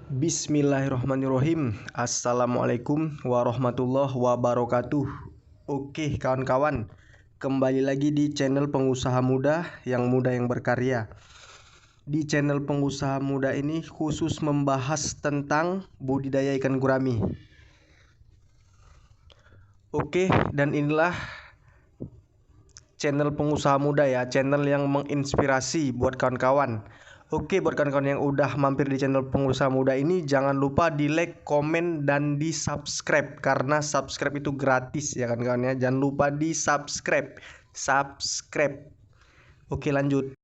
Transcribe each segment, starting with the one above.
Bismillahirrahmanirrahim. Assalamualaikum warahmatullahi wabarakatuh. Oke kawan-kawan, kembali lagi di channel Pengusaha Muda yang berkarya. Di channel Pengusaha Muda ini khusus membahas tentang budidaya ikan gurami. Oke, dan inilah channel Pengusaha Muda ya, channel yang menginspirasi buat kawan-kawan. Oke, buat kawan-kawan yang udah mampir di channel Pengusaha Muda ini, jangan lupa di like, komen, dan di subscribe, karena subscribe itu gratis ya kawan-kawan ya. Jangan lupa di subscribe. Oke, lanjut.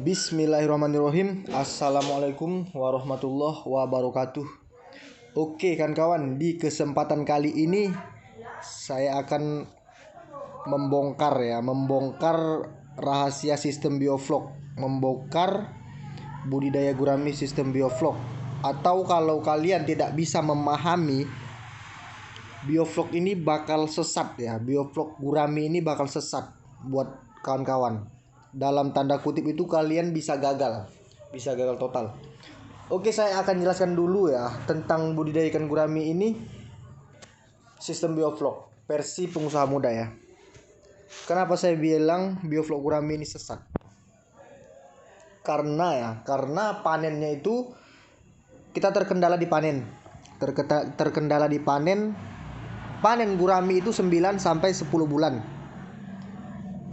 Bismillahirrahmanirrahim. Assalamualaikum warahmatullahi wabarakatuh. Oke kawan-kawan, di kesempatan kali ini saya akan membongkar rahasia sistem bioflok, membongkar budidaya gurami sistem bioflok. Atau kalau kalian tidak bisa memahami, bioflok ini bakal sesat ya, bioflok gurami ini bakal sesat buat kawan-kawan. Dalam tanda kutip itu kalian bisa gagal total. Oke, saya akan jelaskan dulu ya tentang budidaya ikan gurami ini, sistem bioflok versi Pengusaha Muda ya. Kenapa saya bilang bioflok gurami ini sesat? Karena panennya itu kita terkendala di panen. Terkendala di panen. Panen gurami itu 9 sampai 10 bulan.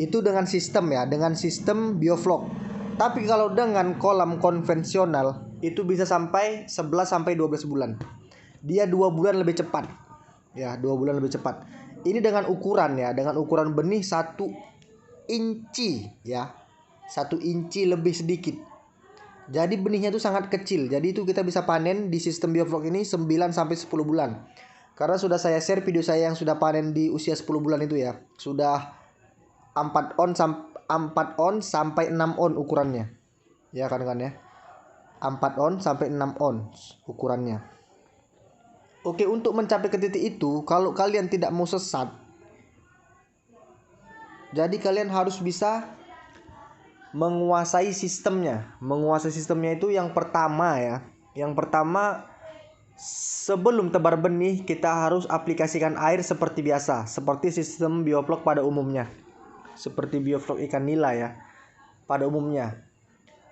Itu dengan sistem bioflok. Tapi kalau dengan kolam konvensional itu bisa sampai 11 sampai 12 bulan. Dia 2 bulan lebih cepat. Ya, 2 bulan lebih cepat. Ini dengan ukuran benih 1 inci ya. 1 inci lebih sedikit. Jadi benihnya itu sangat kecil. Jadi itu kita bisa panen di sistem bioflok ini 9 sampai 10 bulan. Karena sudah saya share video saya yang sudah panen di usia 10 bulan itu ya. Sudah 4 on sampai 6 on ukurannya. Ya kan ya. 4 on sampai 6 on ukurannya. Oke, untuk mencapai ke titik itu, kalau kalian tidak mau sesat, jadi kalian harus bisa menguasai sistemnya. Menguasai sistemnya itu yang pertama ya. Yang pertama, sebelum tebar benih kita harus aplikasikan air seperti biasa, seperti sistem bioflok pada umumnya. Seperti bioflok ikan nila ya, pada umumnya.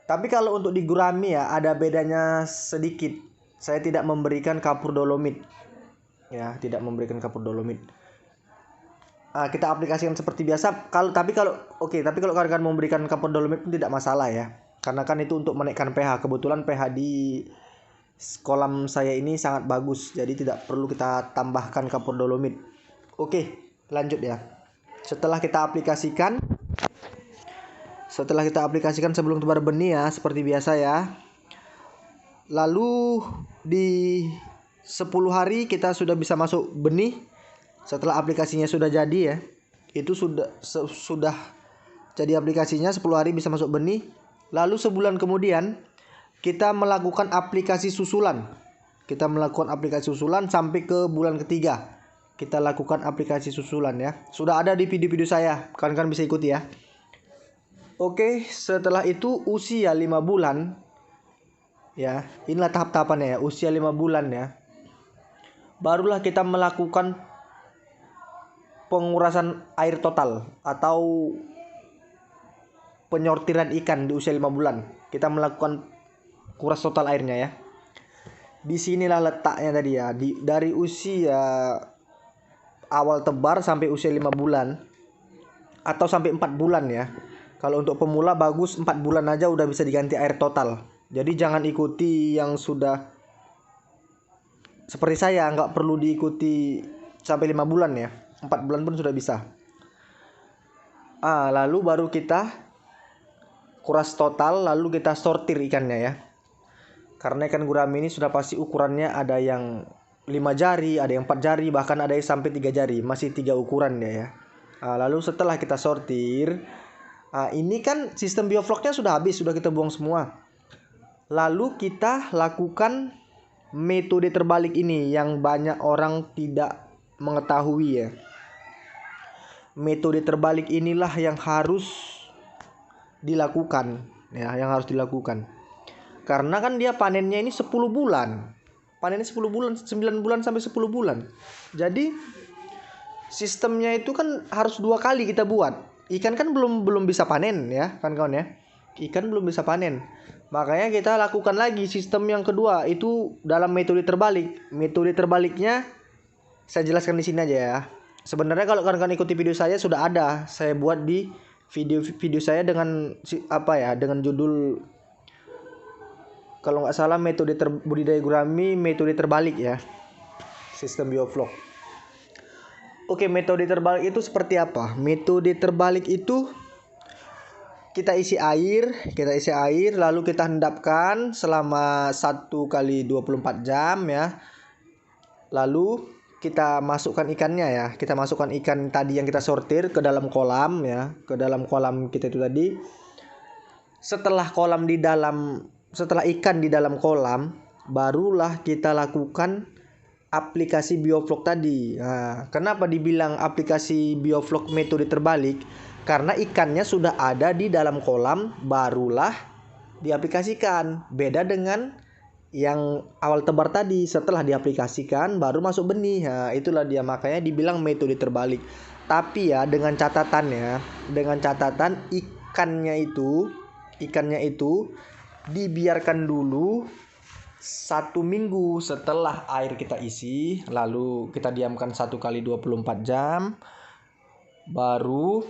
Tapi kalau untuk di gurami ya ada bedanya sedikit. Saya tidak memberikan kapur dolomit. Ya, tidak memberikan kapur dolomit. Kita aplikasikan seperti biasa. Tapi kalau kalian memberikan kapur dolomit pun tidak masalah ya. Karena kan itu untuk menaikkan pH. Kebetulan pH di kolam saya ini sangat bagus. Jadi tidak perlu kita tambahkan kapur dolomit. Oke, lanjut ya. Setelah kita aplikasikan sebelum tebar benih ya, seperti biasa ya. Lalu di 10 hari kita sudah bisa masuk benih. Setelah aplikasinya sudah jadi ya. Itu sudah jadi aplikasinya, 10 hari bisa masuk benih. Lalu sebulan kemudian kita melakukan aplikasi susulan. Sampai ke bulan ketiga. Kita lakukan aplikasi susulan ya. Sudah ada di video-video saya. Kalian bisa ikuti ya. Oke, setelah itu usia 5 bulan. Ya, inilah tahap-tahapannya ya, usia 5 bulan ya. Barulah kita melakukan pengurasan air total atau penyortiran ikan di usia 5 bulan. Kita melakukan kuras total airnya ya. Disinilah letaknya tadi ya, dari usia awal tebar sampai usia 5 bulan atau sampai 4 bulan ya. Kalau untuk pemula bagus 4 bulan aja udah bisa diganti air total. Jadi jangan ikuti yang sudah seperti saya, nggak perlu diikuti sampai 5 bulan ya. 4 bulan pun sudah bisa. Lalu baru kita kuras total, lalu kita sortir ikannya ya. Karena ikan gurami ini sudah pasti ukurannya ada yang 5 jari, ada yang 4 jari, bahkan ada yang sampai 3 jari. Masih 3 ukuran ya. Lalu setelah kita sortir, ini kan sistem biofloknya sudah habis, sudah kita buang semua. Lalu kita lakukan metode terbalik ini yang banyak orang tidak mengetahui ya. Metode terbalik inilah yang harus dilakukan ya, Karena kan dia panennya ini 10 bulan. Panennya 10 bulan, 9 bulan sampai 10 bulan. Jadi sistemnya itu kan harus 2 kali kita buat. Ikan kan belum bisa panen ya, kan kawan ya. Ikan belum bisa panen. Makanya kita lakukan lagi sistem yang kedua, itu dalam metode terbalik. Metode terbaliknya saya jelaskan di sini aja ya. Sebenarnya kalau kawan-kawan ikuti video saya sudah ada, saya buat di video saya dengan dengan judul, kalau nggak salah, metode budidaya gurami metode terbalik ya, sistem bioflok. Oke, metode terbalik itu seperti apa? Metode terbalik itu kita isi air lalu kita hendapkan selama 1 kali 24 jam ya. Lalu kita masukkan ikannya ya. Kita masukkan ikan tadi yang kita sortir ke dalam kolam ya, ke dalam kolam kita itu tadi. Setelah ikan di dalam kolam, barulah kita lakukan aplikasi bioflok tadi. Nah, kenapa dibilang aplikasi bioflok metode terbalik? Karena ikannya sudah ada di dalam kolam, barulah diaplikasikan. Beda dengan yang awal tebar tadi, setelah diaplikasikan baru masuk benih. Nah, itulah dia, makanya dibilang metode terbalik. Tapi ya dengan catatan ikannya itu dibiarkan dulu 1 minggu setelah air kita isi, lalu kita diamkan 1 kali 24 jam, baru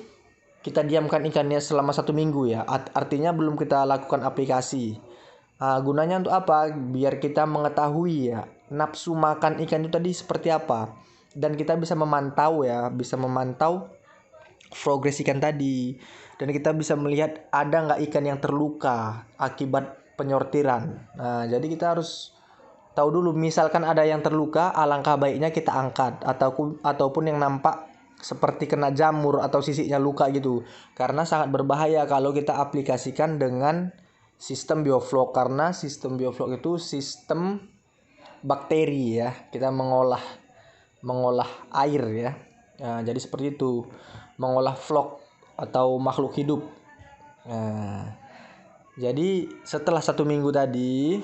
kita diamkan ikannya selama 1 minggu ya. Artinya belum kita lakukan aplikasi. Nah, gunanya untuk apa? Biar kita mengetahui ya nafsu makan ikan itu tadi seperti apa, dan kita bisa memantau progres ikan tadi, dan kita bisa melihat ada nggak ikan yang terluka akibat penyortiran. Nah, jadi kita harus tahu dulu, misalkan ada yang terluka, alangkah baiknya kita angkat, ataupun yang nampak seperti kena jamur atau sisiknya luka gitu, karena sangat berbahaya kalau kita aplikasikan dengan sistem bioflok. Karena sistem bioflok itu sistem bakteri ya, kita mengolah air ya. Nah, jadi seperti itu, mengolah flok atau makhluk hidup. Nah, jadi setelah 1 minggu tadi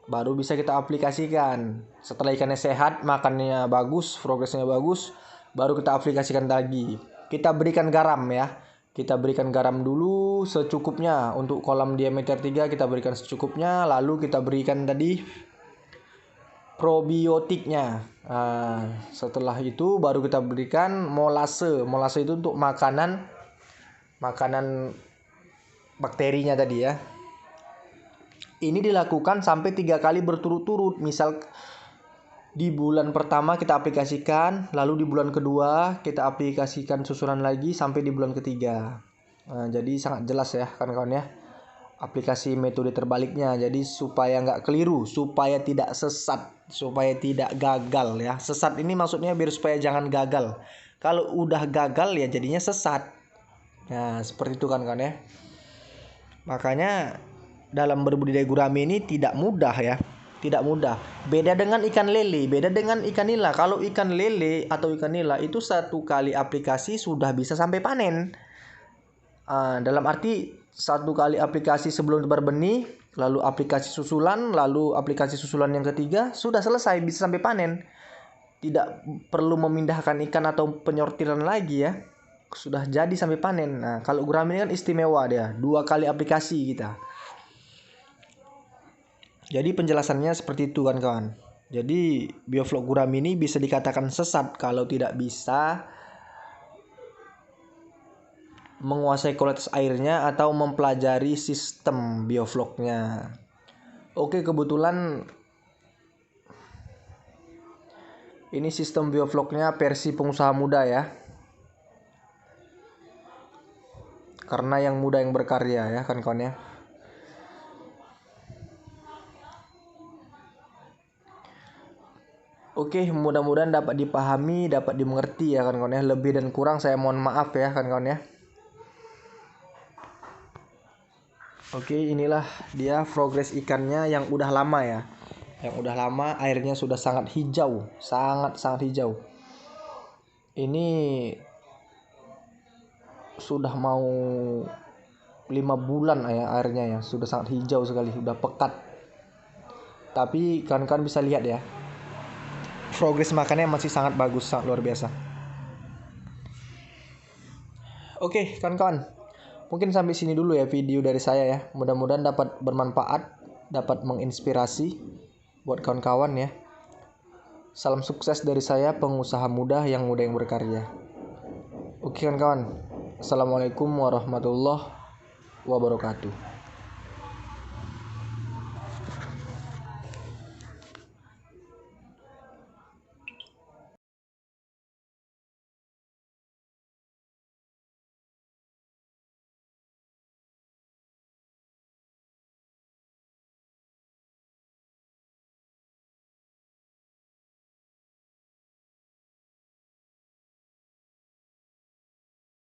baru bisa kita aplikasikan. Setelah ikannya sehat, makannya bagus, progresnya bagus, baru kita aplikasikan lagi. Kita berikan garam ya. Kita berikan garam dulu secukupnya. Untuk kolam diameter 3 kita berikan secukupnya. Lalu kita berikan tadi probiotiknya. Nah, setelah itu baru kita berikan molase. Molase itu untuk makanan bakterinya tadi ya. Ini dilakukan sampai 3 kali berturut-turut. Misal di bulan pertama kita aplikasikan, lalu di bulan kedua kita aplikasikan susulan lagi sampai di bulan ketiga. Nah, jadi sangat jelas ya kawan-kawan ya, aplikasi metode terbaliknya. Jadi supaya nggak keliru, supaya tidak sesat, supaya tidak gagal ya. Sesat ini maksudnya biar supaya jangan gagal. Kalau udah gagal ya jadinya sesat. Nah, seperti itu kan ya. Makanya dalam berbudidaya gurami ini tidak mudah ya. Tidak mudah. Beda dengan ikan lele, beda dengan ikan nila. Kalau ikan lele atau ikan nila itu 1 kali aplikasi sudah bisa sampai panen. Dalam arti 1 kali aplikasi sebelum tebar benih, lalu aplikasi susulan yang ketiga, sudah selesai, bisa sampai panen. Tidak perlu memindahkan ikan atau penyortiran lagi ya. Sudah jadi sampai panen. Nah, kalau gurami ini kan istimewa dia, 2 kali aplikasi kita. Jadi penjelasannya seperti itu kan kawan. Jadi bioflok gurami ini bisa dikatakan sesat kalau tidak bisa menguasai kualitas airnya atau mempelajari sistem biofloknya. Oke, kebetulan ini sistem biofloknya versi pengusaha muda ya. Karena yang muda yang berkarya ya kan kawan ya. Oke, mudah-mudahan dapat dipahami, dapat dimengerti ya kan kawan ya. Lebih dan kurang saya mohon maaf ya kan kawan ya. Oke, inilah dia progres ikannya yang udah lama ya. Yang udah lama, airnya sudah sangat hijau, sangat hijau. Ini sudah mau 5 bulan ya airnya ya, sudah sangat hijau sekali, sudah pekat. Tapi kawan-kawan bisa lihat ya, progres makannya masih sangat bagus, sangat luar biasa. Oke kawan-kawan, mungkin sampai sini dulu ya video dari saya ya. Mudah-mudahan dapat bermanfaat, dapat menginspirasi buat kawan-kawan ya. Salam sukses dari saya, pengusaha muda yang berkarya. Oke kawan-kawan, Assalamualaikum warahmatullahi wabarakatuh.